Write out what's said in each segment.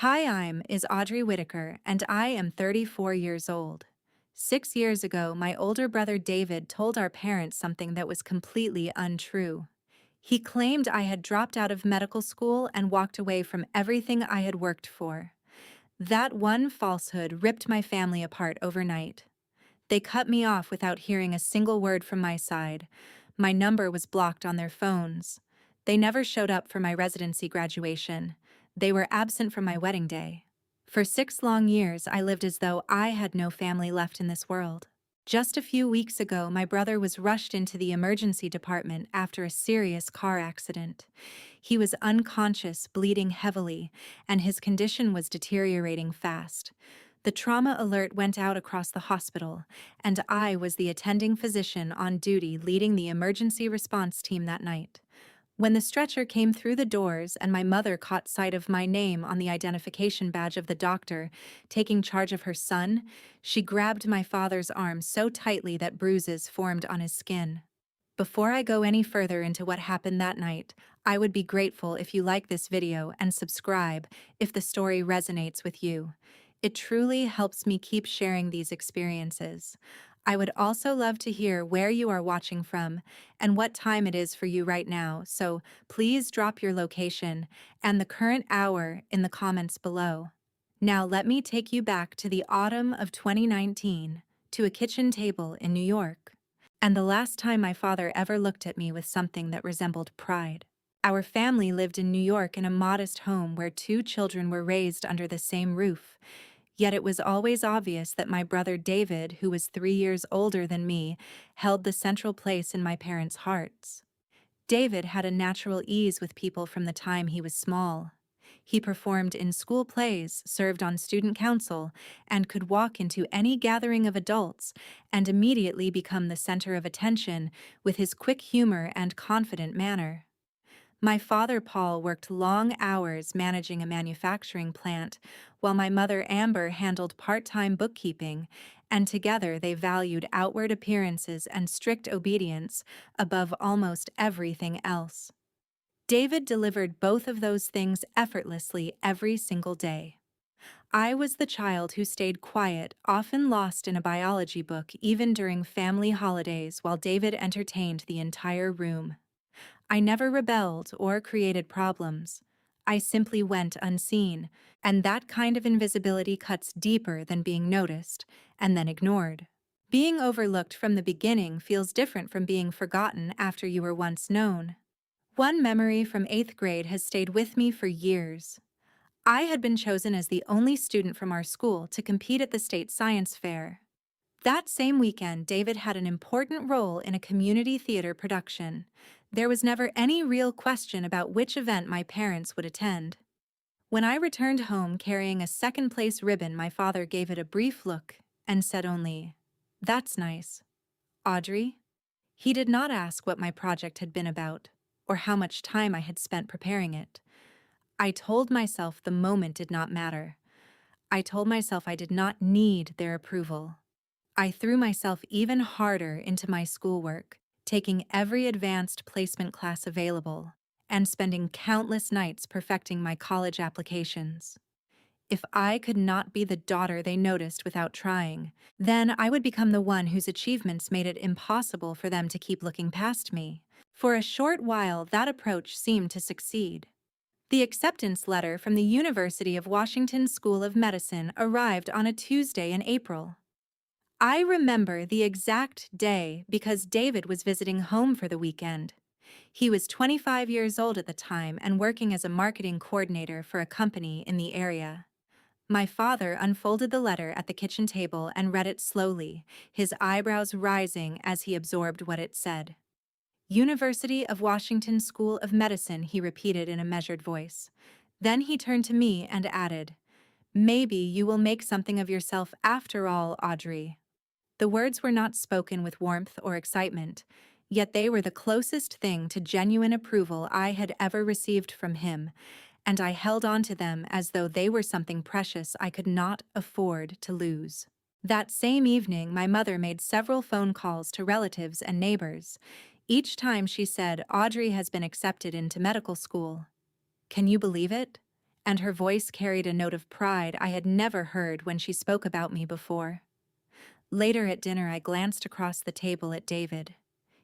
Hi, I'm is Audrey Whitaker, and I am 34 years old. 6 years ago, my older brother David told our parents something that was completely untrue. He claimed I had dropped out of medical school and walked away from everything I had worked for. That one falsehood ripped my family apart overnight. They cut me off without hearing a single word from my side. My number was blocked on their phones. They never showed up for my residency graduation. They were absent from my wedding day. For 6 long years, I lived as though I had no family left in this world. Just a few weeks ago, my brother was rushed into the emergency department after a serious car accident. He was unconscious, bleeding heavily, and his condition was deteriorating fast. The trauma alert went out across the hospital, and I was the attending physician on duty leading the emergency response team that night. When the stretcher came through the doors and my mother caught sight of my name on the identification badge of the doctor taking charge of her son, she grabbed my father's arm so tightly that bruises formed on his skin. Before I go any further into what happened that night, I would be grateful if you like this video and subscribe if the story resonates with you. It truly helps me keep sharing these experiences. I would also love to hear where you are watching from and what time it is for you right now, so please drop your location and the current hour in the comments below. Now let me take you back to the autumn of 2019, to a kitchen table in New York. And the last time my father ever looked at me with something that resembled pride. Our family lived in New York in a modest home where 2 children were raised under the same roof. Yet it was always obvious that my brother David, who was 3 years older than me, held the central place in my parents' hearts. David had a natural ease with people from the time he was small. He performed in school plays, served on student council, and could walk into any gathering of adults and immediately become the center of attention with his quick humor and confident manner. My father, Paul, worked long hours managing a manufacturing plant, while my mother, Amber, handled part-time bookkeeping, and together they valued outward appearances and strict obedience above almost everything else. David delivered both of those things effortlessly every single day. I was the child who stayed quiet, often lost in a biology book even during family holidays while David entertained the entire room. I never rebelled or created problems. I simply went unseen, and that kind of invisibility cuts deeper than being noticed and then ignored. Being overlooked from the beginning feels different from being forgotten after you were once known. One memory from 8th grade has stayed with me for years. I had been chosen as the only student from our school to compete at the state science fair. That same weekend, David had an important role in a community theater production. There was never any real question about which event my parents would attend. When I returned home carrying a second-place ribbon, my father gave it a brief look and said only, "That's nice. Audrey?" He did not ask what my project had been about, or how much time I had spent preparing it. I told myself the moment did not matter. I told myself I did not need their approval. I threw myself even harder into my schoolwork, taking every advanced placement class available, and spending countless nights perfecting my college applications. If I could not be the daughter they noticed without trying, then I would become the one whose achievements made it impossible for them to keep looking past me. For a short while, that approach seemed to succeed. The acceptance letter from the University of Washington School of Medicine arrived on a Tuesday in April. I remember the exact day because David was visiting home for the weekend. He was 25 years old at the time and working as a marketing coordinator for a company in the area. My father unfolded the letter at the kitchen table and read it slowly, his eyebrows rising as he absorbed what it said. University of Washington School of Medicine, he repeated in a measured voice. Then he turned to me and added, "Maybe you will make something of yourself after all, Audrey." The words were not spoken with warmth or excitement, yet they were the closest thing to genuine approval I had ever received from him, and I held on to them as though they were something precious I could not afford to lose. That same evening, my mother made several phone calls to relatives and neighbors. Each time she said, "Audrey has been accepted into medical school." "Can you believe it?" and her voice carried a note of pride I had never heard when she spoke about me before. Later at dinner, I glanced across the table at David.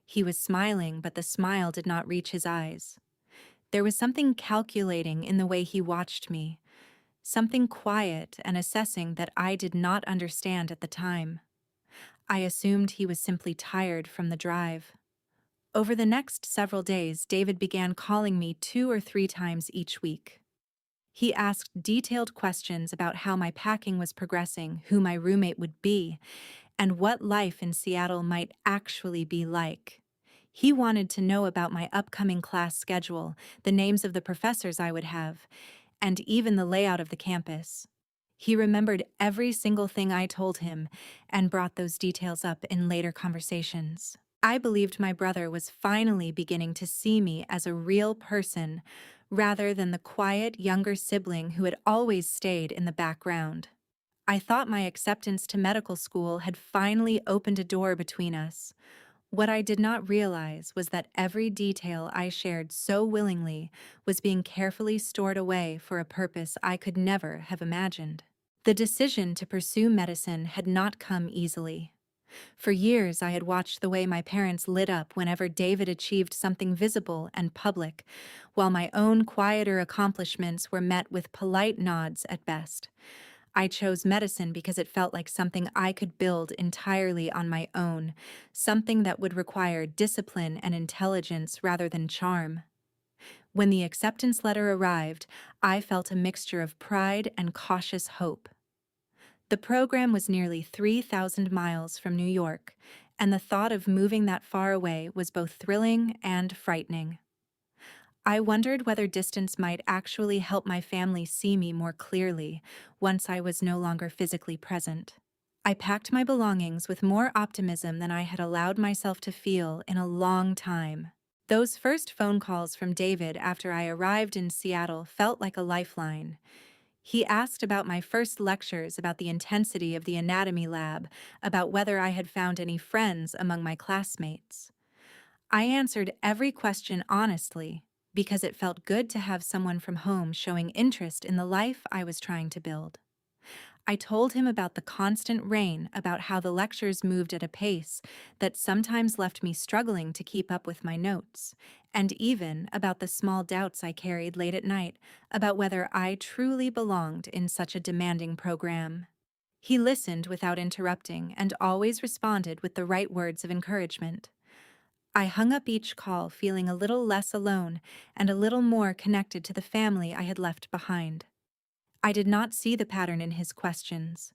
He was smiling, but the smile did not reach his eyes. There was something calculating in the way he watched me, something quiet and assessing that I did not understand at the time. I assumed he was simply tired from the drive. Over the next several days, David began calling me 2 or 3 times each week. He asked detailed questions about how my packing was progressing, who my roommate would be, and what life in Seattle might actually be like. He wanted to know about my upcoming class schedule, the names of the professors I would have, and even the layout of the campus. He remembered every single thing I told him and brought those details up in later conversations. I believed my brother was finally beginning to see me as a real person rather than the quiet younger sibling who had always stayed in the background. I thought my acceptance to medical school had finally opened a door between us. What I did not realize was that every detail I shared so willingly was being carefully stored away for a purpose I could never have imagined. The decision to pursue medicine had not come easily. For years, I had watched the way my parents lit up whenever David achieved something visible and public, while my own quieter accomplishments were met with polite nods at best. I chose medicine because it felt like something I could build entirely on my own, something that would require discipline and intelligence rather than charm. When the acceptance letter arrived, I felt a mixture of pride and cautious hope. The program was nearly 3,000 miles from New York, and the thought of moving that far away was both thrilling and frightening. I wondered whether distance might actually help my family see me more clearly once I was no longer physically present. I packed my belongings with more optimism than I had allowed myself to feel in a long time. Those first phone calls from David after I arrived in Seattle felt like a lifeline. He asked about my first lectures, about the intensity of the anatomy lab, about whether I had found any friends among my classmates. I answered every question honestly, because it felt good to have someone from home showing interest in the life I was trying to build. I told him about the constant rain, about how the lectures moved at a pace that sometimes left me struggling to keep up with my notes, and even about the small doubts I carried late at night about whether I truly belonged in such a demanding program. He listened without interrupting and always responded with the right words of encouragement. I hung up each call feeling a little less alone and a little more connected to the family I had left behind. I did not see the pattern in his questions.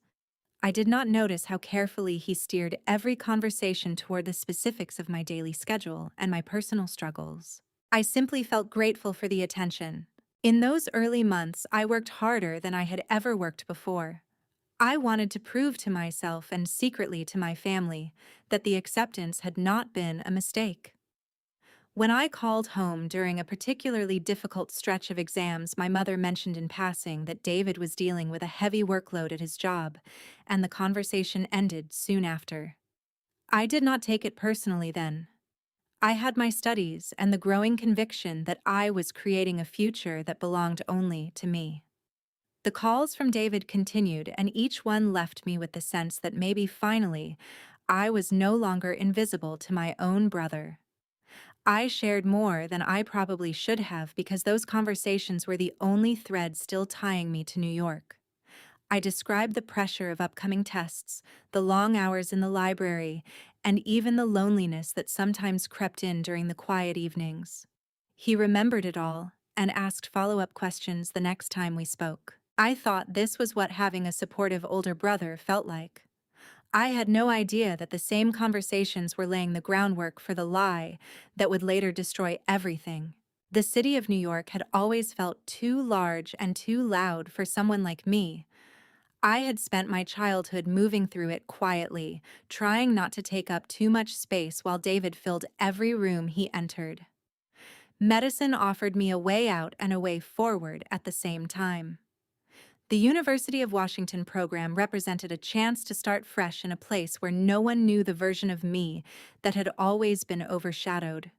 I did not notice how carefully he steered every conversation toward the specifics of my daily schedule and my personal struggles. I simply felt grateful for the attention. In those early months, I worked harder than I had ever worked before. I wanted to prove to myself and secretly to my family that the acceptance had not been a mistake. When I called home during a particularly difficult stretch of exams, my mother mentioned in passing that David was dealing with a heavy workload at his job, and the conversation ended soon after. I did not take it personally then. I had my studies and the growing conviction that I was creating a future that belonged only to me. The calls from David continued, and each one left me with the sense that maybe finally I was no longer invisible to my own brother. I shared more than I probably should have because those conversations were the only thread still tying me to New York. I described the pressure of upcoming tests, the long hours in the library, and even the loneliness that sometimes crept in during the quiet evenings. He remembered it all and asked follow-up questions the next time we spoke. I thought this was what having a supportive older brother felt like. I had no idea that the same conversations were laying the groundwork for the lie that would later destroy everything. The city of New York had always felt too large and too loud for someone like me. I had spent my childhood moving through it quietly, trying not to take up too much space while David filled every room he entered. Medicine offered me a way out and a way forward at the same time. The University of Washington program represented a chance to start fresh in a place where no one knew the version of me that had always been overshadowed.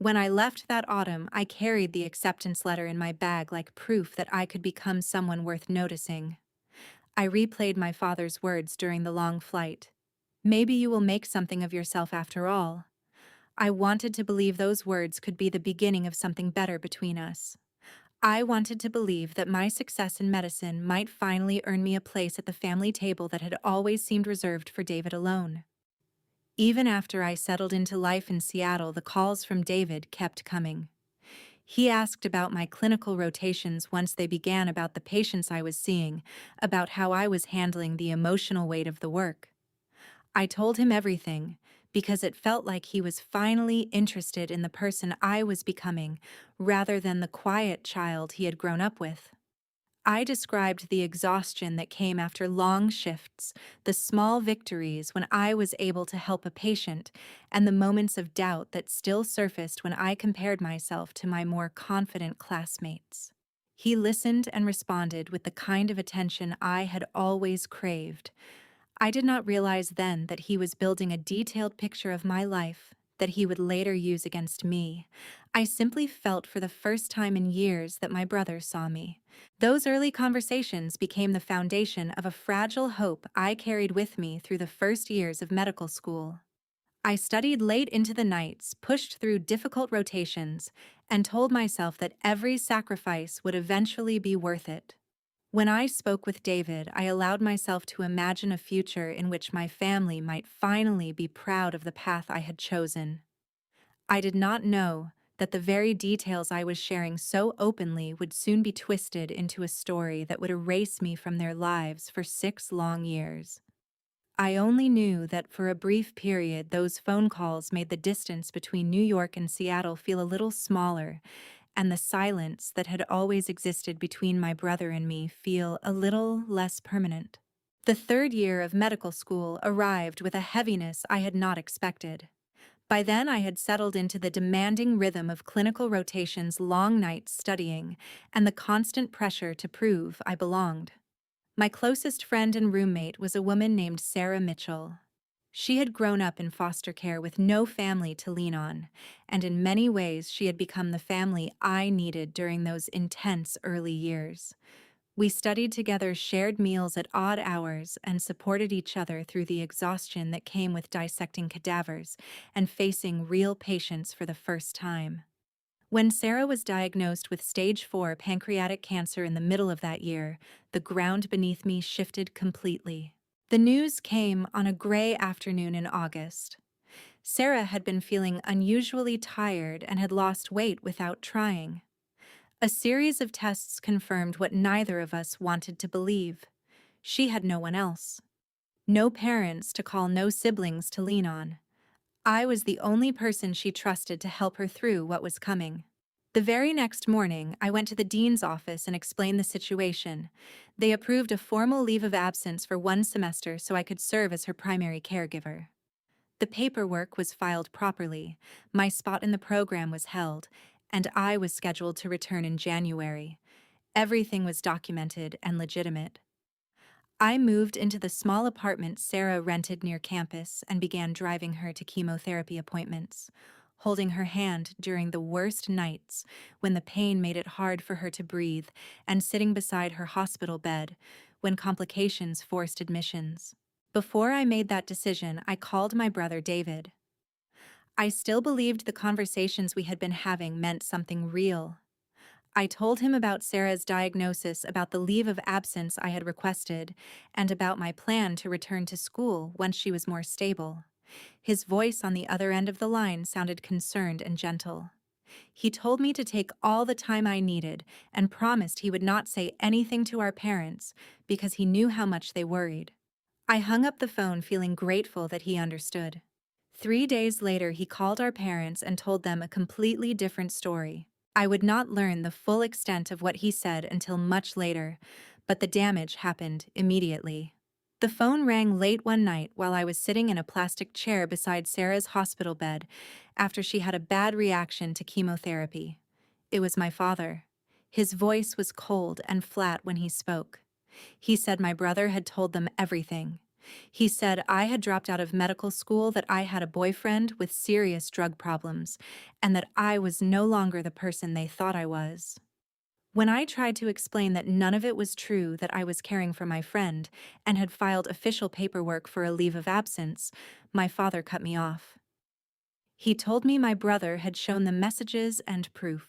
When I left that autumn, I carried the acceptance letter in my bag like proof that I could become someone worth noticing. I replayed my father's words during the long flight. Maybe you will make something of yourself after all. I wanted to believe those words could be the beginning of something better between us. I wanted to believe that my success in medicine might finally earn me a place at the family table that had always seemed reserved for David alone. Even after I settled into life in Seattle, the calls from David kept coming. He asked about my clinical rotations once they began, about the patients I was seeing, about how I was handling the emotional weight of the work. I told him everything because it felt like he was finally interested in the person I was becoming rather than the quiet child he had grown up with. I described the exhaustion that came after long shifts, the small victories when I was able to help a patient, and the moments of doubt that still surfaced when I compared myself to my more confident classmates. He listened and responded with the kind of attention I had always craved. I did not realize then that he was building a detailed picture of my life that he would later use against me. I simply felt for the first time in years that my brother saw me. Those early conversations became the foundation of a fragile hope I carried with me through the first years of medical school. I studied late into the nights, pushed through difficult rotations, and told myself that every sacrifice would eventually be worth it. When I spoke with David, I allowed myself to imagine a future in which my family might finally be proud of the path I had chosen. I did not know that the very details I was sharing so openly would soon be twisted into a story that would erase me from their lives for 6 long years. I only knew that for a brief period, those phone calls made the distance between New York and Seattle feel a little smaller, and the silence that had always existed between my brother and me feel a little less permanent. The third year of medical school arrived with a heaviness I had not expected. By then, I had settled into the demanding rhythm of clinical rotations, long nights studying, and the constant pressure to prove I belonged. My closest friend and roommate was a woman named Sarah Mitchell. She had grown up in foster care with no family to lean on, and in many ways she had become the family I needed during those intense early years. We studied together, shared meals at odd hours, and supported each other through the exhaustion that came with dissecting cadavers and facing real patients for the first time. When Sarah was diagnosed with stage 4 pancreatic cancer in the middle of that year, the ground beneath me shifted completely. The news came on a gray afternoon in August. Sarah had been feeling unusually tired and had lost weight without trying. A series of tests confirmed what neither of us wanted to believe. She had no one else. No parents to call, no siblings to lean on. I was the only person she trusted to help her through what was coming. The very next morning, I went to the dean's office and explained the situation. They approved a formal leave of absence for 1 semester so I could serve as her primary caregiver. The paperwork was filed properly, my spot in the program was held, and I was scheduled to return in January. Everything was documented and legitimate. I moved into the small apartment Sarah rented near campus and began driving her to chemotherapy appointments, holding her hand during the worst nights when the pain made it hard for her to breathe, and sitting beside her hospital bed when complications forced admissions. Before I made that decision, I called my brother David. I still believed the conversations we had been having meant something real. I told him about Sarah's diagnosis, about the leave of absence I had requested, and about my plan to return to school once she was more stable. His voice on the other end of the line sounded concerned and gentle. He told me to take all the time I needed and promised he would not say anything to our parents because he knew how much they worried. I hung up the phone feeling grateful that he understood. 3 days later, he called our parents and told them a completely different story. I would not learn the full extent of what he said until much later, but the damage happened immediately. The phone rang late one night while I was sitting in a plastic chair beside Sarah's hospital bed after she had a bad reaction to chemotherapy. It was my father. His voice was cold and flat when he spoke. He said my brother had told them everything. He said I had dropped out of medical school, that I had a boyfriend with serious drug problems, and that I was no longer the person they thought I was. When I tried to explain that none of it was true, that I was caring for my friend and had filed official paperwork for a leave of absence, my father cut me off. He told me my brother had shown them messages and proof.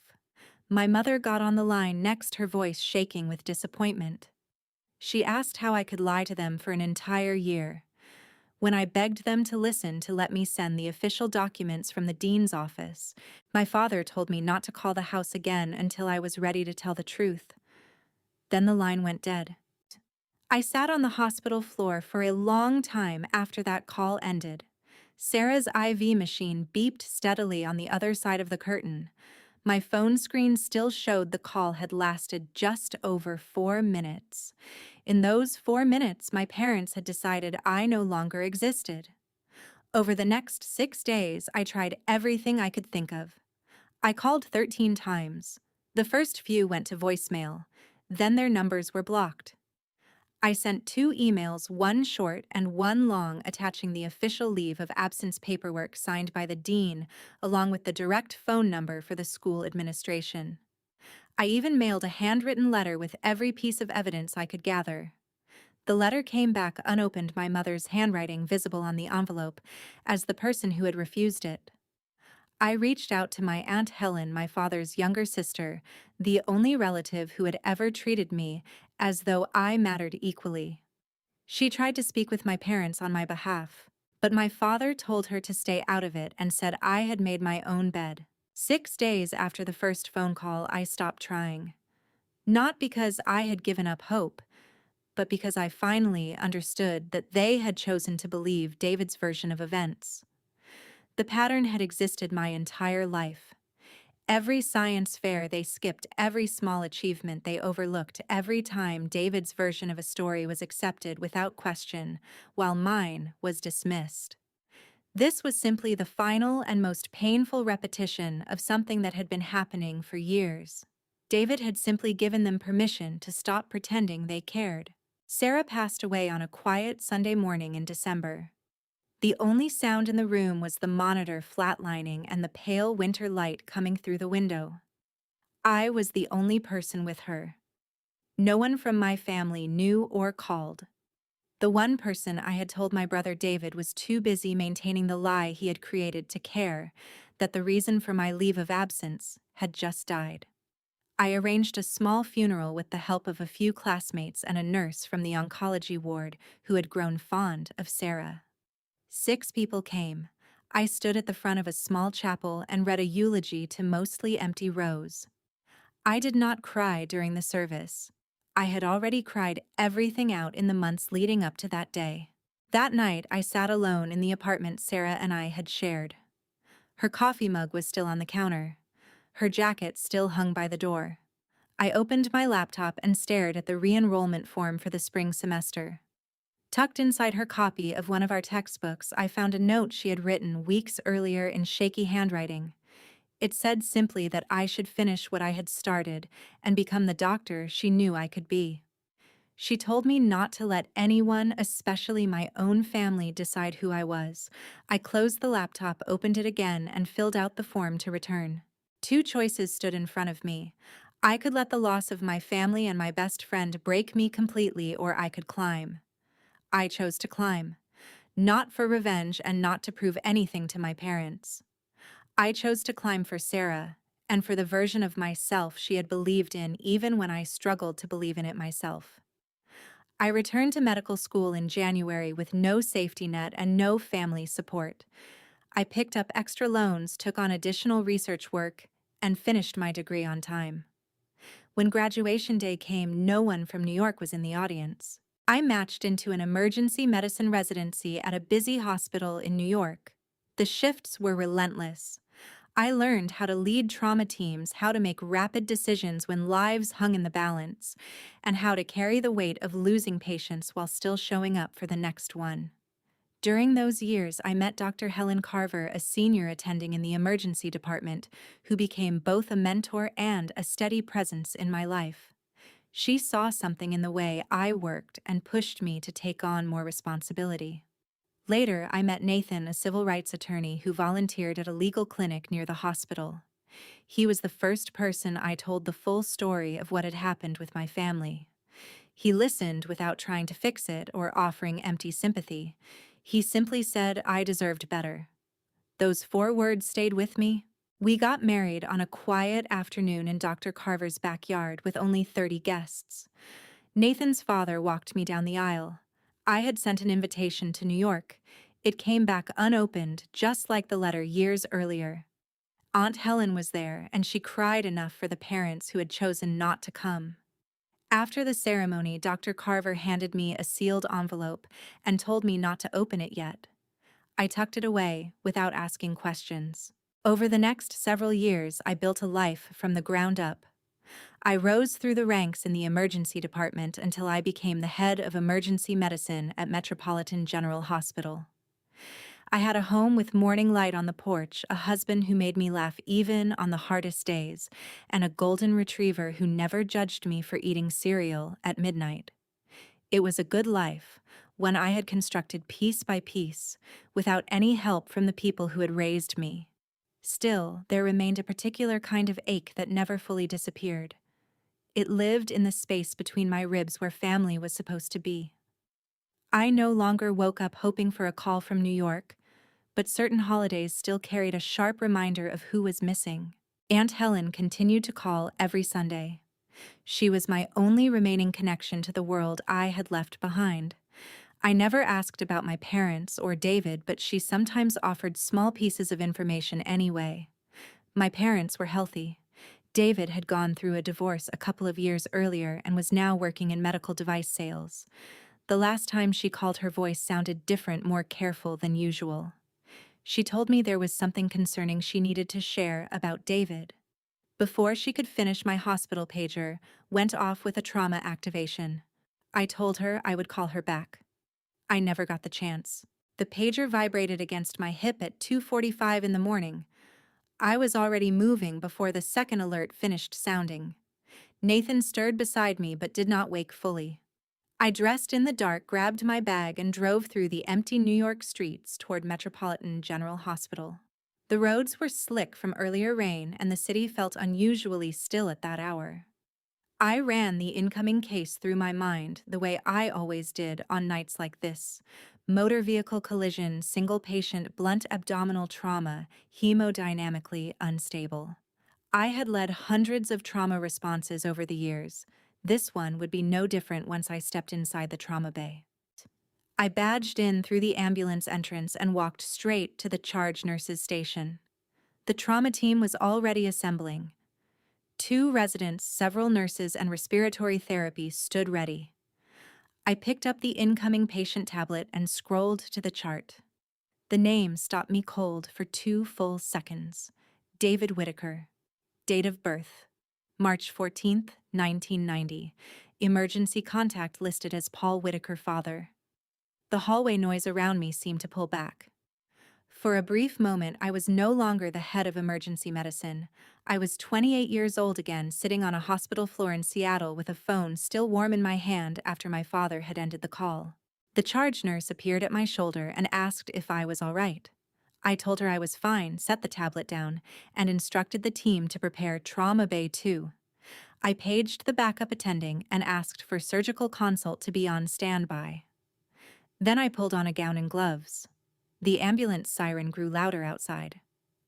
My mother got on the line next, her voice shaking with disappointment. She asked how I could lie to them for an entire year. When I begged them to listen, to let me send the official documents from the dean's office, my father told me not to call the house again until I was ready to tell the truth. Then the line went dead. I sat on the hospital floor for a long time after that call ended. Sarah's IV machine beeped steadily on the other side of the curtain. My phone screen still showed the call had lasted just over 4 minutes. In those 4 minutes, my parents had decided I no longer existed. Over the next 6 days, I tried everything I could think of. I called 13 times. The first few went to voicemail. Then their numbers were blocked. I sent 2 emails, one short and one long, attaching the official leave of absence paperwork signed by the dean, along with the direct phone number for the school administration. I even mailed a handwritten letter with every piece of evidence I could gather. The letter came back unopened, my mother's handwriting visible on the envelope, as the person who had refused it. I reached out to my Aunt Helen, my father's younger sister, the only relative who had ever treated me as though I mattered equally. She tried to speak with my parents on my behalf, but my father told her to stay out of it and said I had made my own bed. 6 days after the first phone call, I stopped trying. Not because I had given up hope, but because I finally understood that they had chosen to believe David's version of events. The pattern had existed my entire life. Every science fair they skipped, every small achievement they overlooked, every time David's version of a story was accepted without question, while mine was dismissed. This was simply the final and most painful repetition of something that had been happening for years. David had simply given them permission to stop pretending they cared. Sarah passed away on a quiet Sunday morning in December. The only sound in the room was the monitor flatlining and the pale winter light coming through the window. I was the only person with her. No one from my family knew or called. The one person I had told my brother David was too busy maintaining the lie he had created to care that the reason for my leave of absence had just died. I arranged a small funeral with the help of a few classmates and a nurse from the oncology ward who had grown fond of Sarah. 6 people came. I stood at the front of a small chapel and read a eulogy to mostly empty rows. I did not cry during the service. I had already cried everything out in the months leading up to that day. That night, I sat alone in the apartment Sarah and I had shared. Her coffee mug was still on the counter. Her jacket still hung by the door. I opened my laptop and stared at the re-enrollment form for the spring semester. Tucked inside her copy of one of our textbooks, I found a note she had written weeks earlier in shaky handwriting. It said simply that I should finish what I had started and become the doctor she knew I could be. She told me not to let anyone, especially my own family, decide who I was. I closed the laptop, opened it again, and filled out the form to return. 2 choices stood in front of me. I could let the loss of my family and my best friend break me completely, or I could climb. I chose to climb, not for revenge and not to prove anything to my parents. I chose to climb for Sarah and for the version of myself she had believed in, even when I struggled to believe in it myself. I returned to medical school in January with no safety net and no family support. I picked up extra loans, took on additional research work, and finished my degree on time. When graduation day came, no one from New York was in the audience. I matched into an emergency medicine residency at a busy hospital in New York. The shifts were relentless. I learned how to lead trauma teams, how to make rapid decisions when lives hung in the balance, and how to carry the weight of losing patients while still showing up for the next one. During those years, I met Dr. Helen Carver, a senior attending in the emergency department, who became both a mentor and a steady presence in my life. She saw something in the way I worked and pushed me to take on more responsibility. Later, I met Nathan, a civil rights attorney who volunteered at a legal clinic near the hospital. He was the first person I told the full story of what had happened with my family. He listened without trying to fix it or offering empty sympathy. He simply said I deserved better. Those 4 words stayed with me. We got married on a quiet afternoon in Dr. Carver's backyard with only 30 guests. Nathan's father walked me down the aisle. I had sent an invitation to New York. It came back unopened, just like the letter years earlier. Aunt Helen was there, and she cried enough for the parents who had chosen not to come. After the ceremony, Dr. Carver handed me a sealed envelope and told me not to open it yet. I tucked it away without asking questions. Over the next several years, I built a life from the ground up. I rose through the ranks in the emergency department until I became the head of emergency medicine at Metropolitan General Hospital. I had a home with morning light on the porch, a husband who made me laugh even on the hardest days, and a golden retriever who never judged me for eating cereal at midnight. It was a good life, one I had constructed piece by piece, without any help from the people who had raised me. Still, there remained a particular kind of ache that never fully disappeared. It lived in the space between my ribs where family was supposed to be. I no longer woke up hoping for a call from New York, but certain holidays still carried a sharp reminder of who was missing. Aunt Helen continued to call every Sunday. She was my only remaining connection to the world I had left behind. I never asked about my parents or David, but she sometimes offered small pieces of information anyway. My parents were healthy. David had gone through a divorce a couple of years earlier and was now working in medical device sales. The last time she called, her voice sounded different, more careful than usual. She told me there was something concerning she needed to share about David. Before she could finish, my hospital pager went off with a trauma activation. I told her I would call her back. I never got the chance. The pager vibrated against my hip at 2:45 in the morning. I was already moving before the second alert finished sounding. Nathan stirred beside me but did not wake fully. I dressed in the dark, grabbed my bag, and drove through the empty New York streets toward Metropolitan General Hospital. The roads were slick from earlier rain, and the city felt unusually still at that hour. I ran the incoming case through my mind the way I always did on nights like this. Motor vehicle collision, single patient, blunt abdominal trauma, hemodynamically unstable. I had led hundreds of trauma responses over the years. This one would be no different once I stepped inside the trauma bay. I badged in through the ambulance entrance and walked straight to the charge nurse's station. The trauma team was already assembling. 2 residents, several nurses, and respiratory therapy stood ready. I picked up the incoming patient tablet and scrolled to the chart. The name stopped me cold for 2 full seconds. David Whitaker. Date of birth: March 14, 1990. Emergency contact listed as Paul Whitaker, father. The hallway noise around me seemed to pull back. For a brief moment, I was no longer the head of emergency medicine. I was 28 years old again, sitting on a hospital floor in Seattle with a phone still warm in my hand after my father had ended the call. The charge nurse appeared at my shoulder and asked if I was all right. I told her I was fine, set the tablet down, and instructed the team to prepare Trauma Bay 2. I paged the backup attending and asked for surgical consult to be on standby. Then I pulled on a gown and gloves. The ambulance siren grew louder outside.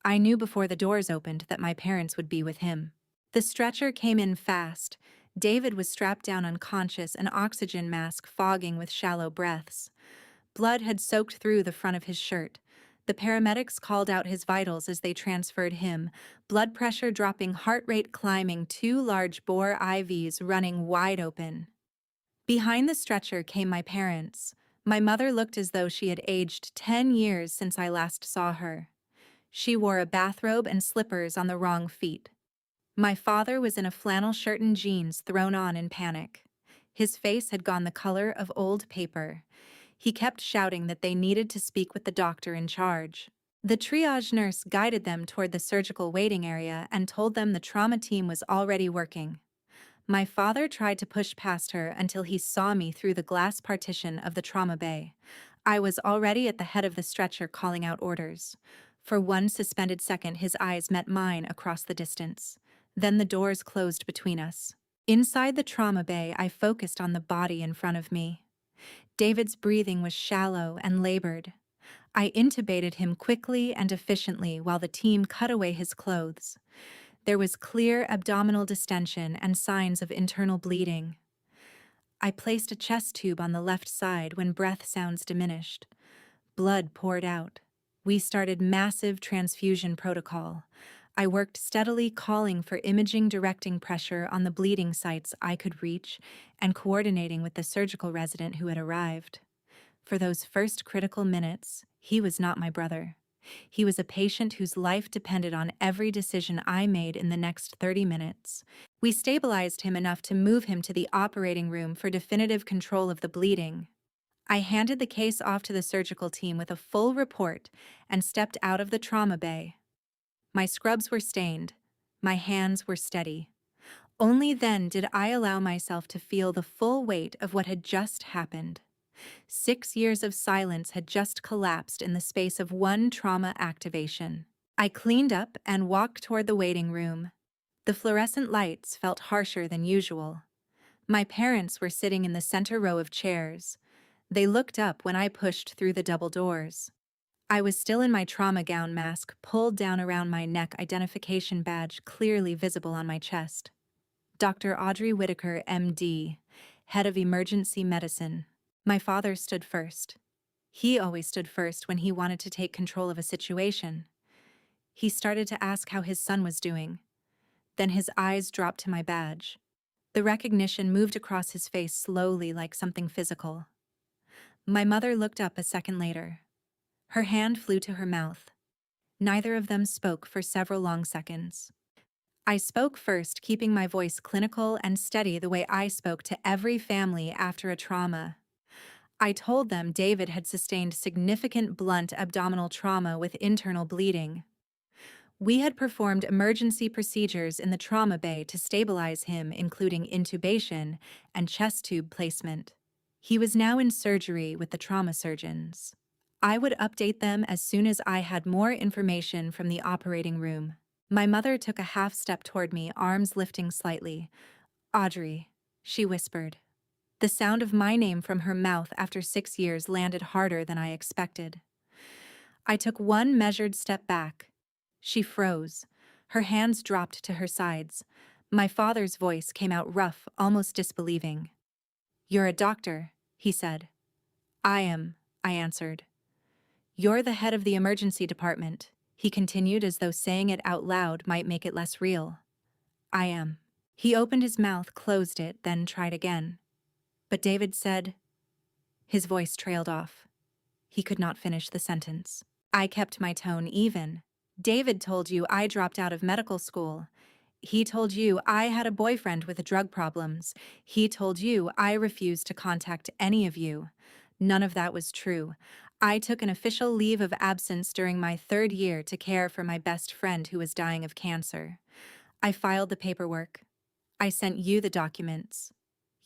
I knew before the doors opened that my parents would be with him. The stretcher came in fast. David was strapped down unconscious, an oxygen mask fogging with shallow breaths. Blood had soaked through the front of his shirt. The paramedics called out his vitals as they transferred him, blood pressure dropping, heart rate climbing, 2 large bore IVs running wide open. Behind the stretcher came my parents. My mother looked as though she had aged 10 years since I last saw her. She wore a bathrobe and slippers on the wrong feet. My father was in a flannel shirt and jeans, thrown on in panic. His face had gone the color of old paper. He kept shouting that they needed to speak with the doctor in charge. The triage nurse guided them toward the surgical waiting area and told them the trauma team was already working. My father tried to push past her until he saw me through the glass partition of the trauma bay. I was already at the head of the stretcher calling out orders. For one suspended second, his eyes met mine across the distance. Then the doors closed between us. Inside the trauma bay, I focused on the body in front of me. David's breathing was shallow and labored. I intubated him quickly and efficiently while the team cut away his clothes. There was clear abdominal distension and signs of internal bleeding. I placed a chest tube on the left side when breath sounds diminished. Blood poured out. We started massive transfusion protocol. I worked steadily, calling for imaging directing pressure on the bleeding sites I could reach and coordinating with the surgical resident who had arrived. For those first critical minutes, he was not my brother. He was a patient whose life depended on every decision I made in the next 30 minutes. We stabilized him enough to move him to the operating room for definitive control of the bleeding. I handed the case off to the surgical team with a full report and stepped out of the trauma bay. My scrubs were stained. My hands were steady. Only then did I allow myself to feel the full weight of what had just happened. 6 years of silence had just collapsed in the space of one trauma activation. I cleaned up and walked toward the waiting room. The fluorescent lights felt harsher than usual. My parents were sitting in the center row of chairs. They looked up when I pushed through the double doors. I was still in my trauma gown mask, pulled down around my neck, identification badge clearly visible on my chest. Dr. Audrey Whitaker, MD, head of emergency medicine. My father stood first. He always stood first when he wanted to take control of a situation. He started to ask how his son was doing. Then his eyes dropped to my badge. The recognition moved across his face slowly, like something physical. My mother looked up a second later. Her hand flew to her mouth. Neither of them spoke for several long seconds. I spoke first, keeping my voice clinical and steady the way I spoke to every family after a trauma. I told them David had sustained significant blunt abdominal trauma with internal bleeding. We had performed emergency procedures in the trauma bay to stabilize him, including intubation and chest tube placement. He was now in surgery with the trauma surgeons. I would update them as soon as I had more information from the operating room. My mother took a half step toward me, arms lifting slightly. "Audrey," she whispered. The sound of my name from her mouth after 6 years landed harder than I expected. I took one measured step back. She froze. Her hands dropped to her sides. My father's voice came out rough, almost disbelieving. "You're a doctor," he said. "I am," I answered. "You're the head of the emergency department," he continued, as though saying it out loud might make it less real. "I am." He opened his mouth, closed it, then tried again. But David said... His voice trailed off. He could not finish the sentence. I kept my tone even. "David told you I dropped out of medical school. He told you I had a boyfriend with drug problems. He told you I refused to contact any of you. None of that was true. I took an official leave of absence during my 3rd year to care for my best friend who was dying of cancer. I filed the paperwork. I sent you the documents.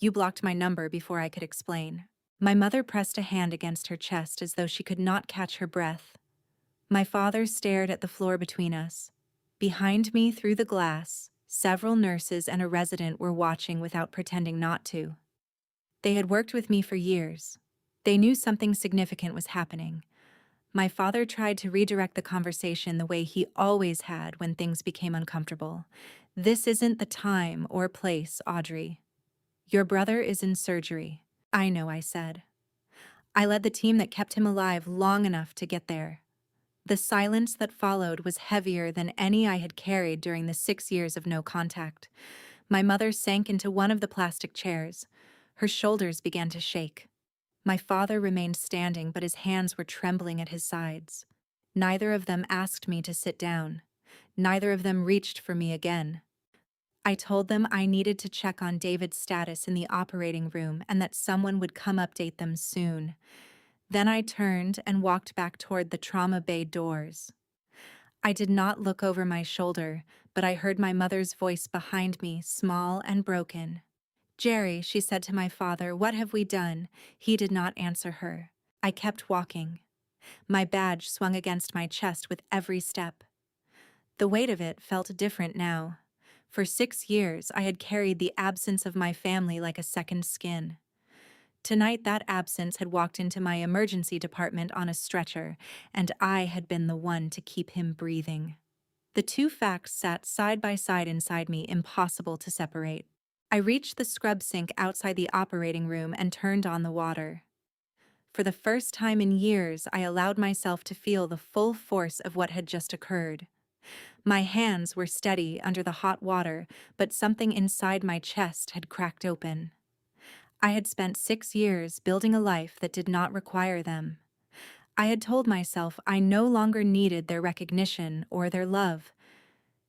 You blocked my number before I could explain." My mother pressed a hand against her chest as though she could not catch her breath. My father stared at the floor between us. Behind me, through the glass, several nurses and a resident were watching without pretending not to. They had worked with me for years. They knew something significant was happening. My father tried to redirect the conversation the way he always had when things became uncomfortable. "This isn't the time or place, Audrey. Your brother is in surgery." "I know," I said. "I led the team that kept him alive long enough to get there." The silence that followed was heavier than any I had carried during the 6 years of no contact. My mother sank into one of the plastic chairs. Her shoulders began to shake. My father remained standing, but his hands were trembling at his sides. Neither of them asked me to sit down. Neither of them reached for me again. I told them I needed to check on David's status in the operating room and that someone would come update them soon. Then I turned and walked back toward the trauma bay doors. I did not look over my shoulder, but I heard my mother's voice behind me, small and broken. "Jerry," she said to my father, "what have we done?" He did not answer her. I kept walking. My badge swung against my chest with every step. The weight of it felt different now. For 6 years, I had carried the absence of my family like a second skin. Tonight, that absence had walked into my emergency department on a stretcher, and I had been the one to keep him breathing. The two facts sat side by side inside me, impossible to separate. I reached the scrub sink outside the operating room and turned on the water. For the first time in years, I allowed myself to feel the full force of what had just occurred. My hands were steady under the hot water, but something inside my chest had cracked open. I had spent 6 years building a life that did not require them. I had told myself I no longer needed their recognition or their love.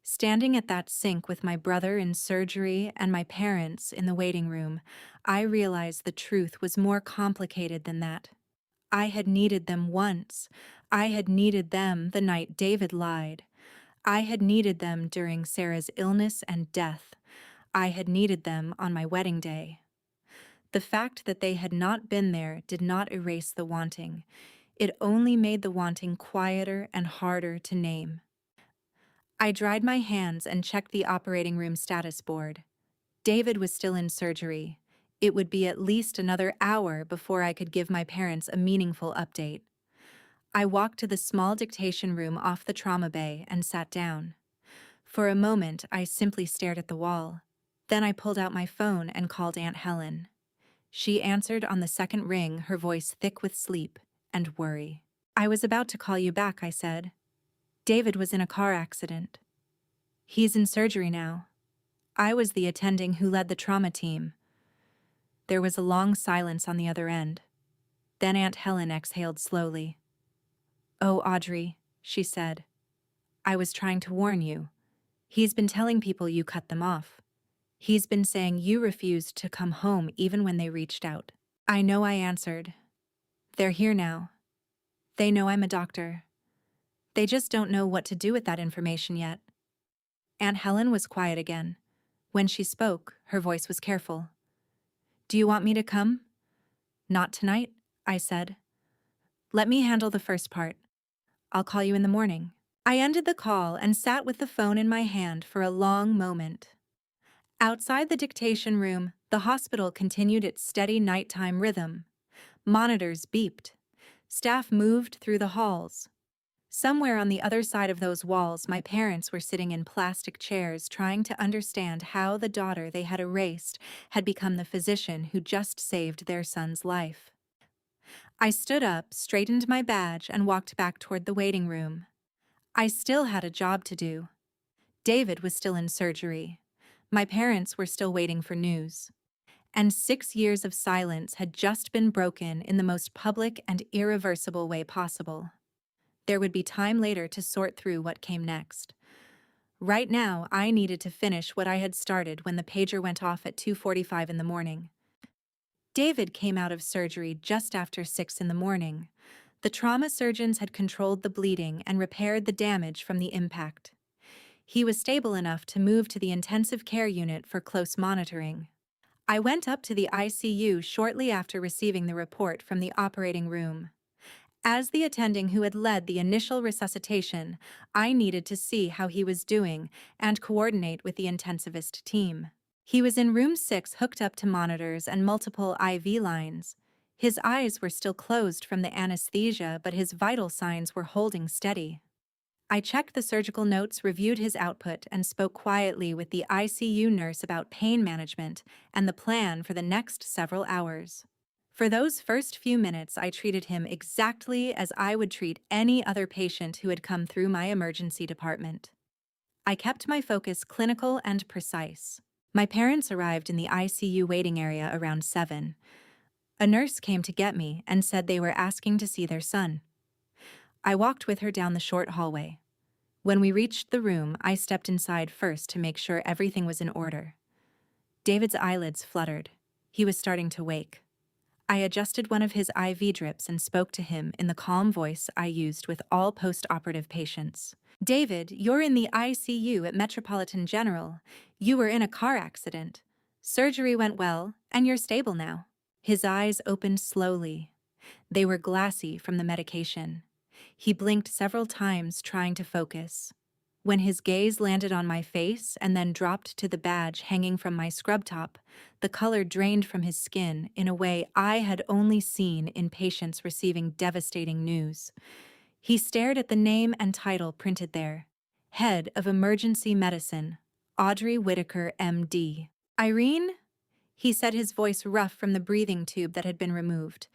Standing at that sink with my brother in surgery and my parents in the waiting room, I realized the truth was more complicated than that. I had needed them once. I had needed them the night David lied. I had needed them during Sarah's illness and death. I had needed them on my wedding day. The fact that they had not been there did not erase the wanting. It only made the wanting quieter and harder to name. I dried my hands and checked the operating room status board. David was still in surgery. It would be at least another hour before I could give my parents a meaningful update. I walked to the small dictation room off the trauma bay and sat down. For a moment, I simply stared at the wall. Then I pulled out my phone and called Aunt Helen. She answered on the second ring, her voice thick with sleep and worry. "I was about to call you back," I said. "David was in a car accident. He's in surgery now." I was the attending who led the trauma team. There was a long silence on the other end. Then Aunt Helen exhaled slowly. "Oh, Audrey," she said. "I was trying to warn you. He's been telling people you cut them off. He's been saying you refused to come home even when they reached out." "I know," I answered. "They're here now. They know I'm a doctor. They just don't know what to do with that information yet." Aunt Helen was quiet again. When she spoke, her voice was careful. "Do you want me to come?" "Not tonight," I said. "Let me handle the first part. I'll call you in the morning." I ended the call and sat with the phone in my hand for a long moment. Outside the dictation room, the hospital continued its steady nighttime rhythm. Monitors beeped. Staff moved through the halls. Somewhere on the other side of those walls, my parents were sitting in plastic chairs trying to understand how the daughter they had erased had become the physician who just saved their son's life. I stood up, straightened my badge, and walked back toward the waiting room. I still had a job to do. David was still in surgery. My parents were still waiting for news. And 6 years of silence had just been broken in the most public and irreversible way possible. There would be time later to sort through what came next. Right now, I needed to finish what I had started when the pager went off at 2:45 in the morning. David came out of surgery just after 6 in the morning. The trauma surgeons had controlled the bleeding and repaired the damage from the impact. He was stable enough to move to the intensive care unit for close monitoring. I went up to the ICU shortly after receiving the report from the operating room. As the attending who had led the initial resuscitation, I needed to see how he was doing and coordinate with the intensivist team. He was in room 6, hooked up to monitors and multiple IV lines. His eyes were still closed from the anesthesia, but his vital signs were holding steady. I checked the surgical notes, reviewed his output, and spoke quietly with the ICU nurse about pain management and the plan for the next several hours. For those first few minutes, I treated him exactly as I would treat any other patient who had come through my emergency department. I kept my focus clinical and precise. My parents arrived in the ICU waiting area around 7. A nurse came to get me and said they were asking to see their son. I walked with her down the short hallway. When we reached the room, I stepped inside first to make sure everything was in order. David's eyelids fluttered. He was starting to wake. I adjusted one of his IV drips and spoke to him in the calm voice I used with all post-operative patients. David, you're in the ICU at Metropolitan General. You were in a car accident. Surgery went well, and you're stable now. His eyes opened slowly. They were glassy from the medication. He blinked several times, trying to focus. When his gaze landed on my face and then dropped to the badge hanging from my scrub top, the color drained from his skin in a way I had only seen in patients receiving devastating news. He stared at the name and title printed there. Head of Emergency Medicine, Audrey Whitaker, MD. Irene? He said, his voice rough from the breathing tube that had been removed.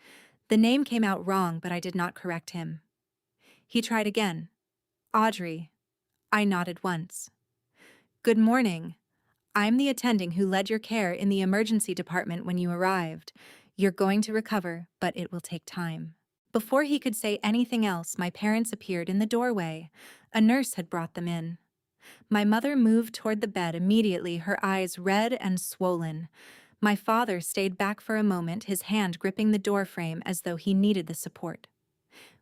The name came out wrong, but I did not correct him. He tried again. Audrey. I nodded once. Good morning. I'm the attending who led your care in the emergency department when you arrived. You're going to recover, but it will take time. Before he could say anything else, my parents appeared in the doorway. A nurse had brought them in. My mother moved toward the bed immediately, her eyes red and swollen. My father stayed back for a moment, his hand gripping the doorframe as though he needed the support.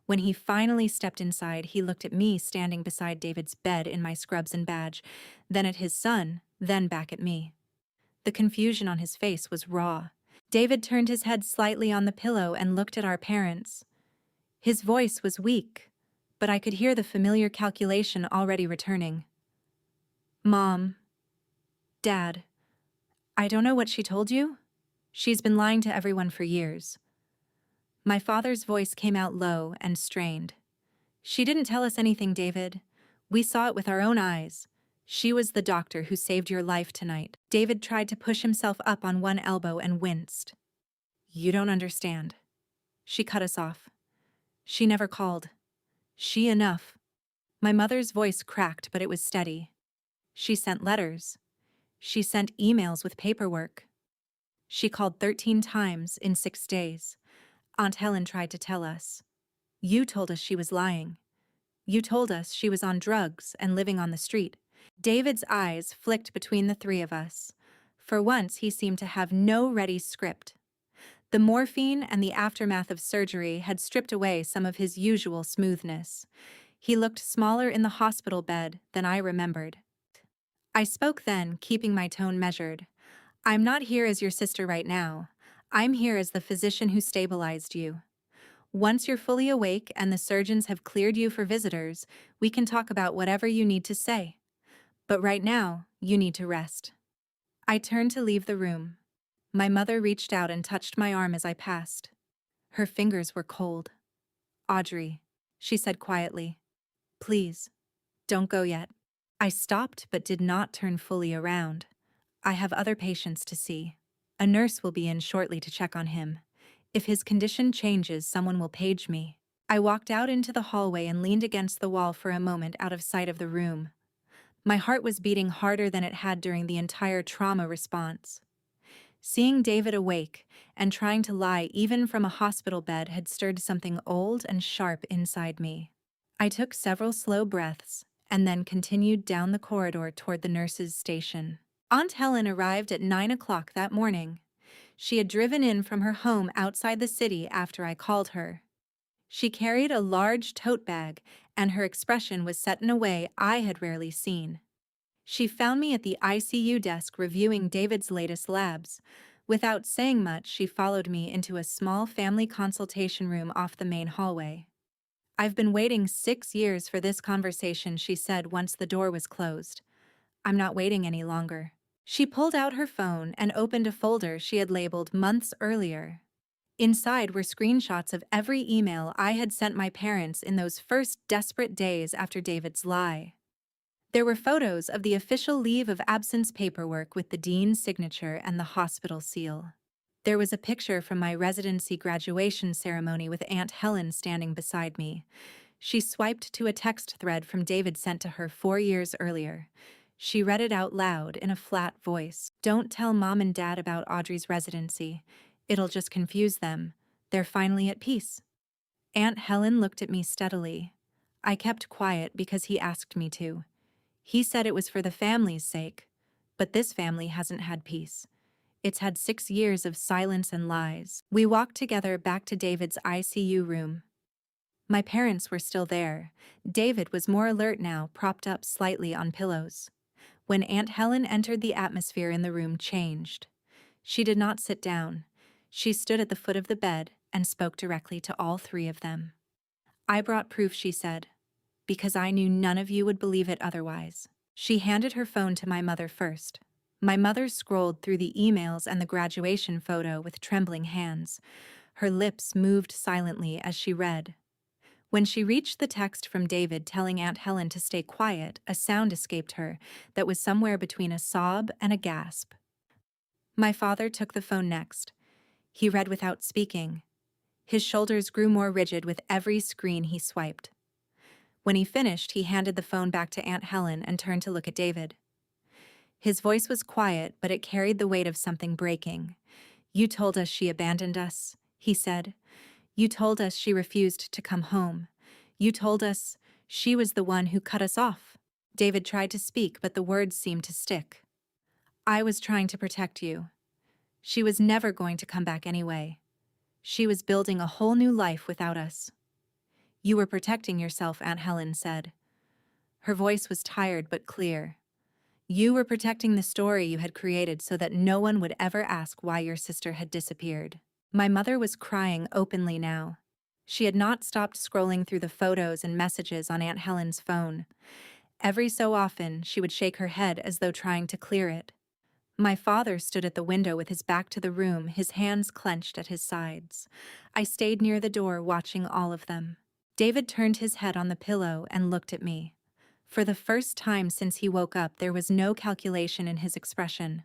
When he finally stepped inside, he looked at me standing beside David's bed in my scrubs and badge, then at his son, then back at me. The confusion on his face was raw. David turned his head slightly on the pillow and looked at our parents. His voice was weak, but I could hear the familiar calculation already returning. Mom. Dad. I don't know what she told you. She's been lying to everyone for years. My father's voice came out low and strained. She didn't tell us anything, David. We saw it with our own eyes. She was the doctor who saved your life tonight. David tried to push himself up on one elbow and winced. You don't understand. She cut us off. She never called. She enough. My mother's voice cracked, but it was steady. She sent letters. She sent emails with paperwork. She called 13 times in 6 days. Aunt Helen tried to tell us. You told us she was lying. You told us she was on drugs and living on the street. David's eyes flicked between the three of us. For once, he seemed to have no ready script. The morphine and the aftermath of surgery had stripped away some of his usual smoothness. He looked smaller in the hospital bed than I remembered. I spoke then, keeping my tone measured. I'm not here as your sister right now. I'm here as the physician who stabilized you. Once you're fully awake and the surgeons have cleared you for visitors, we can talk about whatever you need to say. But right now, you need to rest. I turned to leave the room. My mother reached out and touched my arm as I passed. Her fingers were cold. Audrey, she said quietly, please, don't go yet. I stopped but did not turn fully around. I have other patients to see. A nurse will be in shortly to check on him. If his condition changes, someone will page me. I walked out into the hallway and leaned against the wall for a moment out of sight of the room. My heart was beating harder than it had during the entire trauma response. Seeing David awake and trying to lie even from a hospital bed had stirred something old and sharp inside me. I took several slow breaths and then continued down the corridor toward the nurse's station. Aunt Helen arrived at 9 o'clock that morning. She had driven in from her home outside the city after I called her. She carried a large tote bag, and her expression was set in a way I had rarely seen. She found me at the ICU desk reviewing David's latest labs. Without saying much, she followed me into a small family consultation room off the main hallway. I've been waiting 6 years for this conversation, she said once the door was closed. I'm not waiting any longer. She pulled out her phone and opened a folder she had labeled months earlier. Inside were screenshots of every email I had sent my parents in those first desperate days after David's lie. There were photos of the official leave of absence paperwork with the dean's signature and the hospital seal. There was a picture from my residency graduation ceremony with Aunt Helen standing beside me. She swiped to a text thread from David sent to her 4 years earlier. She read it out loud in a flat voice. Don't tell Mom and Dad about Audrey's residency. It'll just confuse them. They're finally at peace. Aunt Helen looked at me steadily. I kept quiet because he asked me to. He said it was for the family's sake, but this family hasn't had peace. It's had 6 years of silence and lies. We walked together back to David's ICU room. My parents were still there. David was more alert now, propped up slightly on pillows. When Aunt Helen entered, the atmosphere in the room changed. She did not sit down. She stood at the foot of the bed and spoke directly to all three of them. "I brought proof," she said, "because I knew none of you would believe it otherwise." She handed her phone to my mother first. My mother scrolled through the emails and the graduation photo with trembling hands. Her lips moved silently as she read. When she reached the text from David telling Aunt Helen to stay quiet, a sound escaped her that was somewhere between a sob and a gasp. My father took the phone next. He read without speaking. His shoulders grew more rigid with every screen he swiped. When he finished, he handed the phone back to Aunt Helen and turned to look at David. His voice was quiet, but it carried the weight of something breaking. "You told us she abandoned us," he said. "You told us she refused to come home. You told us she was the one who cut us off." David tried to speak, but the words seemed to stick. "I was trying to protect you. She was never going to come back anyway. She was building a whole new life without us." "You were protecting yourself," Aunt Helen said. Her voice was tired but clear. "You were protecting the story you had created so that no one would ever ask why your sister had disappeared." My mother was crying openly now. She had not stopped scrolling through the photos and messages on Aunt Helen's phone. Every so often, she would shake her head as though trying to clear it. My father stood at the window with his back to the room, his hands clenched at his sides. I stayed near the door, watching all of them. David turned his head on the pillow and looked at me. For the first time since he woke up, there was no calculation in his expression,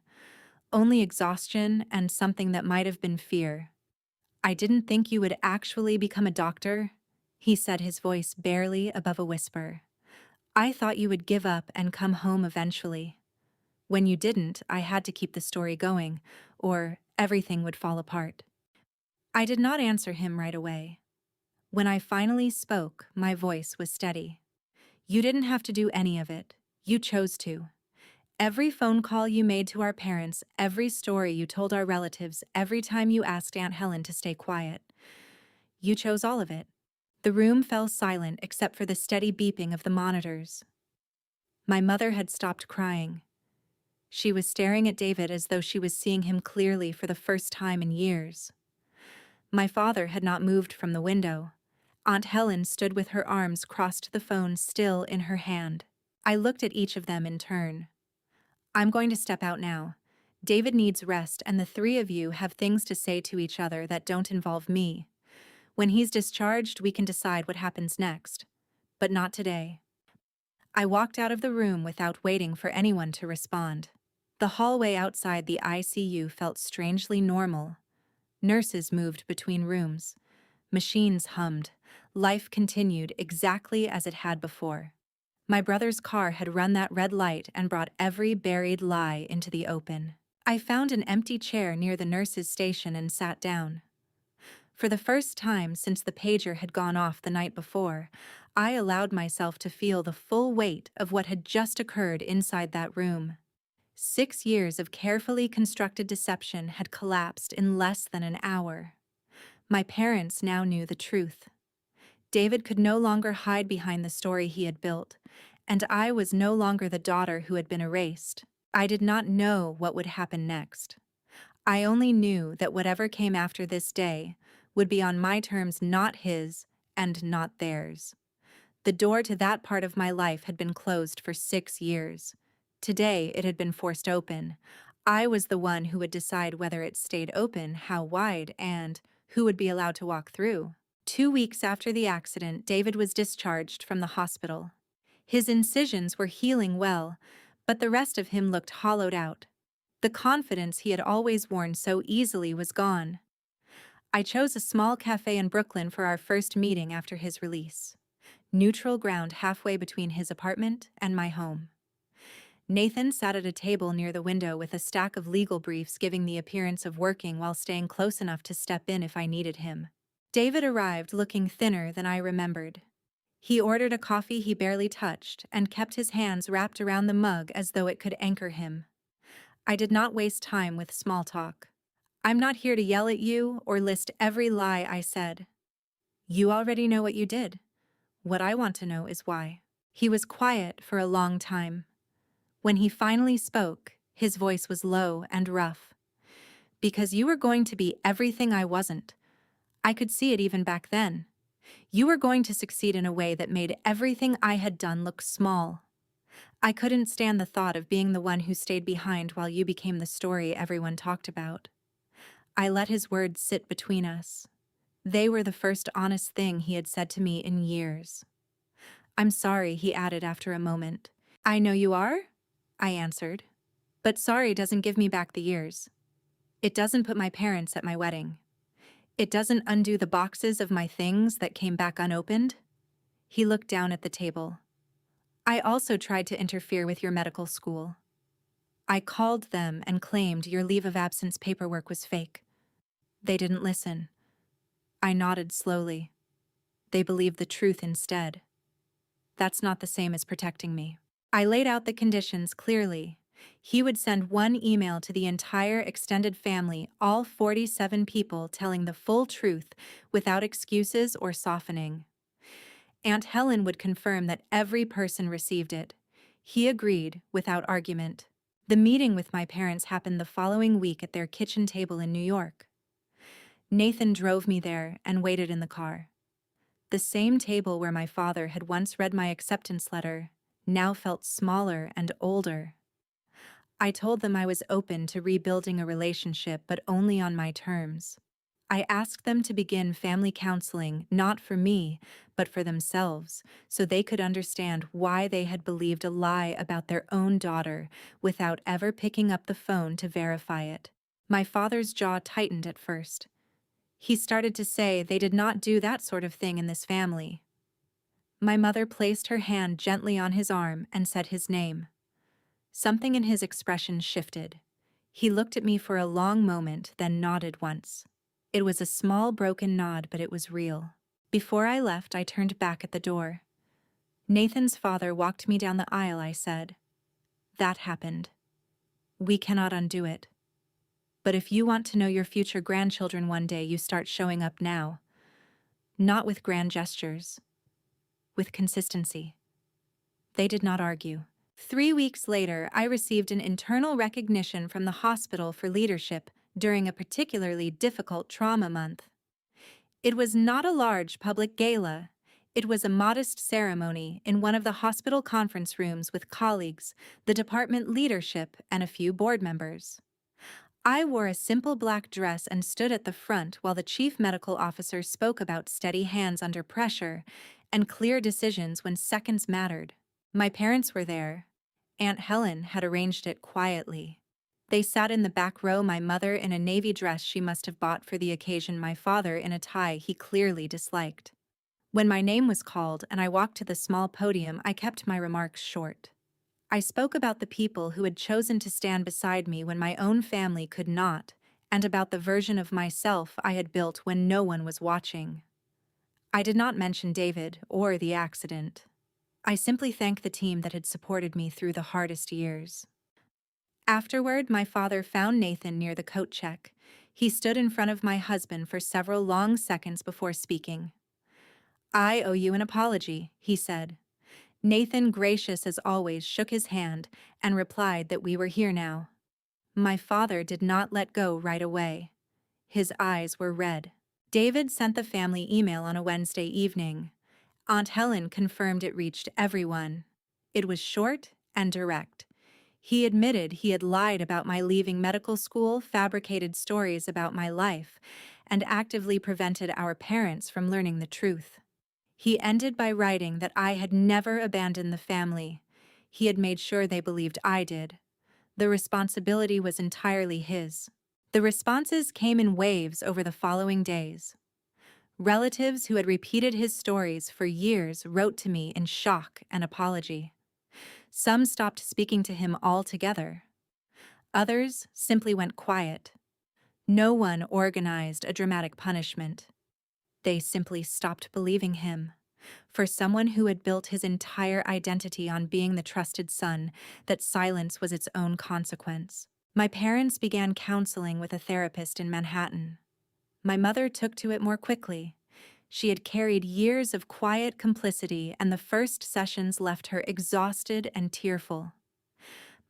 only exhaustion and something that might have been fear. "I didn't think you would actually become a doctor," he said, his voice barely above a whisper. "I thought you would give up and come home eventually. When you didn't, I had to keep the story going, or everything would fall apart." I did not answer him right away. When I finally spoke, my voice was steady. "You didn't have to do any of it. You chose to. Every phone call you made to our parents, every story you told our relatives, every time you asked Aunt Helen to stay quiet. You chose all of it." The room fell silent except for the steady beeping of the monitors. My mother had stopped crying. She was staring at David as though she was seeing him clearly for the first time in years. My father had not moved from the window. Aunt Helen stood with her arms crossed, the phone still in her hand. I looked at each of them in turn. "I'm going to step out now. David needs rest, and the three of you have things to say to each other that don't involve me. When he's discharged, we can decide what happens next. But not today." I walked out of the room without waiting for anyone to respond. The hallway outside the ICU felt strangely normal. Nurses moved between rooms. Machines hummed. Life continued exactly as it had before. My brother's car had run that red light and brought every buried lie into the open. I found an empty chair near the nurse's station and sat down. For the first time since the pager had gone off the night before, I allowed myself to feel the full weight of what had just occurred inside that room. 6 years of carefully constructed deception had collapsed in less than an hour. My parents now knew the truth. David could no longer hide behind the story he had built, and I was no longer the daughter who had been erased. I did not know what would happen next. I only knew that whatever came after this day would be on my terms, not his, and not theirs. The door to that part of my life had been closed for 6 years. Today it had been forced open. I was the one who would decide whether it stayed open, how wide, and who would be allowed to walk through. 2 weeks after the accident, David was discharged from the hospital. His incisions were healing well, but the rest of him looked hollowed out. The confidence he had always worn so easily was gone. I chose a small cafe in Brooklyn for our first meeting after his release. Neutral ground halfway between his apartment and my home. Nathan sat at a table near the window with a stack of legal briefs, giving the appearance of working while staying close enough to step in if I needed him. David arrived looking thinner than I remembered. He ordered a coffee he barely touched and kept his hands wrapped around the mug as though it could anchor him. I did not waste time with small talk. "I'm not here to yell at you or list every lie I said. You already know what you did. What I want to know is why. He was quiet for a long time. When he finally spoke, his voice was low and rough. Because you were going to be everything I wasn't. I could see it even back then. You were going to succeed in a way that made everything I had done look small. I couldn't stand the thought of being the one who stayed behind while you became the story everyone talked about. I let his words sit between us. They were the first honest thing he had said to me in years. I'm sorry, he added after a moment. I know you are, I answered. But sorry doesn't give me back the years. It doesn't put my parents at my wedding. It doesn't undo the boxes of my things that came back unopened. He looked down at the table. I also tried to interfere with your medical school. I called them and claimed your leave of absence paperwork was fake. They didn't listen. I nodded slowly. They believed the truth instead. That's not the same as protecting me. I laid out the conditions clearly. He would send one email to the entire extended family, all 47 people, telling the full truth without excuses or softening. Aunt Helen would confirm that every person received it. He agreed without argument. The meeting with my parents happened the following week at their kitchen table in New York. Nathan drove me there and waited in the car. The same table where my father had once read my acceptance letter now felt smaller and older. I told them I was open to rebuilding a relationship, but only on my terms. I asked them to begin family counseling, not for me, but for themselves, so they could understand why they had believed a lie about their own daughter without ever picking up the phone to verify it. My father's jaw tightened at first. He started to say they did not do that sort of thing in this family. My mother placed her hand gently on his arm and said his name. Something in his expression shifted. He looked at me for a long moment, then nodded once. It was a small broken nod, but it was real. Before I left, I turned back at the door. Nathan's father walked me down the aisle, I said. That happened. We cannot undo it. But if you want to know your future grandchildren one day, you start showing up now. Not with grand gestures. With consistency. They did not argue. 3 weeks later, I received an internal recognition from the hospital for leadership during a particularly difficult trauma month. It was not a large public gala. It was a modest ceremony in one of the hospital conference rooms with colleagues, the department leadership, and a few board members. I wore a simple black dress and stood at the front while the chief medical officer spoke about steady hands under pressure and clear decisions when seconds mattered. My parents were there. Aunt Helen had arranged it quietly. They sat in the back row, my mother in a navy dress she must have bought for the occasion, my father in a tie he clearly disliked. When my name was called and I walked to the small podium, I kept my remarks short. I spoke about the people who had chosen to stand beside me when my own family could not, and about the version of myself I had built when no one was watching. I did not mention David or the accident. I simply thanked the team that had supported me through the hardest years. Afterward, my father found Nathan near the coat check. He stood in front of my husband for several long seconds before speaking. I owe you an apology, he said. Nathan, gracious as always, shook his hand and replied that we were here now. My father did not let go right away. His eyes were red. David sent the family email on a Wednesday evening. Aunt Helen confirmed it reached everyone. It was short and direct. He admitted he had lied about my leaving medical school, fabricated stories about my life, and actively prevented our parents from learning the truth. He ended by writing that I had never abandoned the family. He had made sure they believed I did. The responsibility was entirely his. The responses came in waves over the following days. Relatives who had repeated his stories for years wrote to me in shock and apology. Some stopped speaking to him altogether. Others simply went quiet. No one organized a dramatic punishment. They simply stopped believing him. For someone who had built his entire identity on being the trusted son, that silence was its own consequence. My parents began counseling with a therapist in Manhattan. My mother took to it more quickly. She had carried years of quiet complicity, and the first sessions left her exhausted and tearful.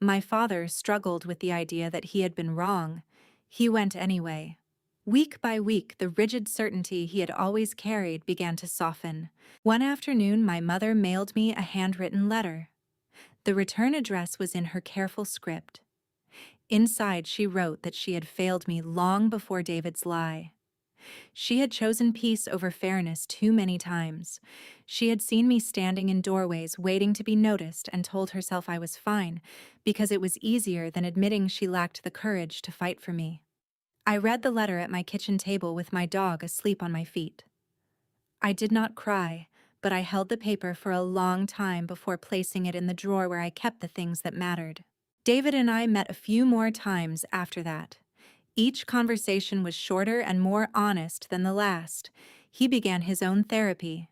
My father struggled with the idea that he had been wrong. He went anyway. Week by week, the rigid certainty he had always carried began to soften. One afternoon, my mother mailed me a handwritten letter. The return address was in her careful script. Inside, she wrote that she had failed me long before David's lie. She had chosen peace over fairness too many times. She had seen me standing in doorways waiting to be noticed and told herself I was fine because it was easier than admitting she lacked the courage to fight for me. I read the letter at my kitchen table with my dog asleep on my feet. I did not cry, but I held the paper for a long time before placing it in the drawer where I kept the things that mattered. David and I met a few more times after that. Each conversation was shorter and more honest than the last. He began his own therapy.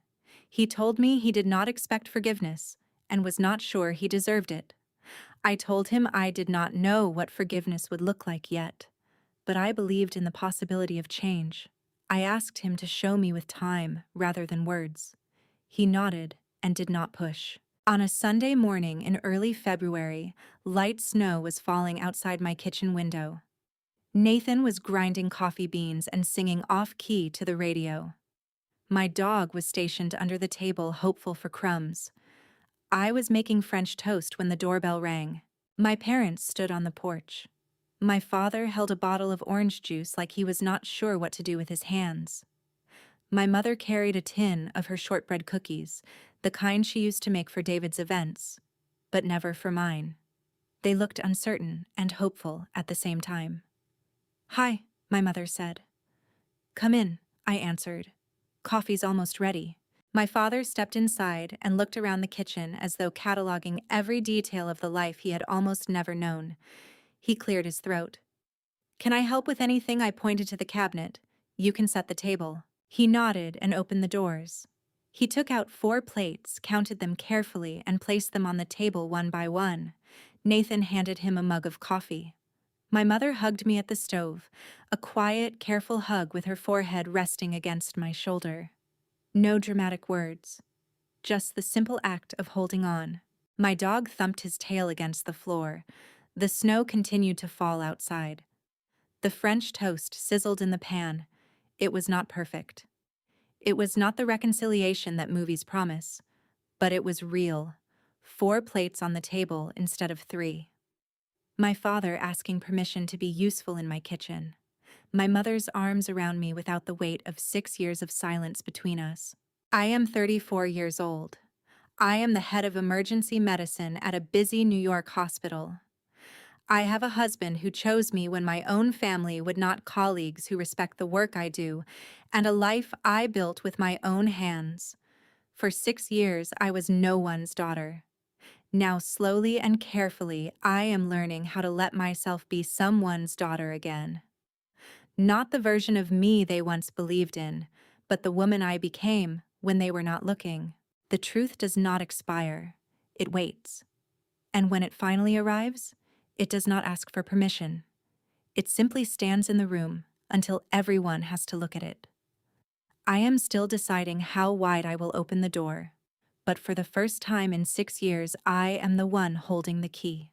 He told me he did not expect forgiveness and was not sure he deserved it. I told him I did not know what forgiveness would look like yet, but I believed in the possibility of change. I asked him to show me with time rather than words. He nodded and did not push. On a Sunday morning in early February, light snow was falling outside my kitchen window. Nathan was grinding coffee beans and singing off-key to the radio. My dog was stationed under the table, hopeful for crumbs. I was making French toast when the doorbell rang. My parents stood on the porch. My father held a bottle of orange juice like he was not sure what to do with his hands. My mother carried a tin of her shortbread cookies, the kind she used to make for David's events, but never for mine. They looked uncertain and hopeful at the same time. "Hi," my mother said. "Come in," I answered. "Coffee's almost ready." My father stepped inside and looked around the kitchen as though cataloging every detail of the life he had almost never known. He cleared his throat. "Can I help with anything?" I pointed to the cabinet. "You can set the table." He nodded and opened the doors. He took out 4 plates, counted them carefully, and placed them on the table one by one. Nathan handed him a mug of coffee. My mother hugged me at the stove, a quiet, careful hug with her forehead resting against my shoulder. No dramatic words, just the simple act of holding on. My dog thumped his tail against the floor. The snow continued to fall outside. The French toast sizzled in the pan. It was not perfect. It was not the reconciliation that movies promise, but it was real. 4 plates on the table instead of 3. My father asking permission to be useful in my kitchen. My mother's arms around me without the weight of 6 years of silence between us. I am 34 years old. I am the head of emergency medicine at a busy New York hospital. I have a husband who chose me when my own family would not, colleagues who respect the work I do, and a life I built with my own hands. For 6 years, I was no one's daughter. Now, slowly and carefully, I am learning how to let myself be someone's daughter again. Not the version of me they once believed in, but the woman I became when they were not looking. The truth does not expire. It waits. And when it finally arrives, it does not ask for permission. It simply stands in the room until everyone has to look at it. I am still deciding how wide I will open the door, but for the first time in 6 years, I am the one holding the key.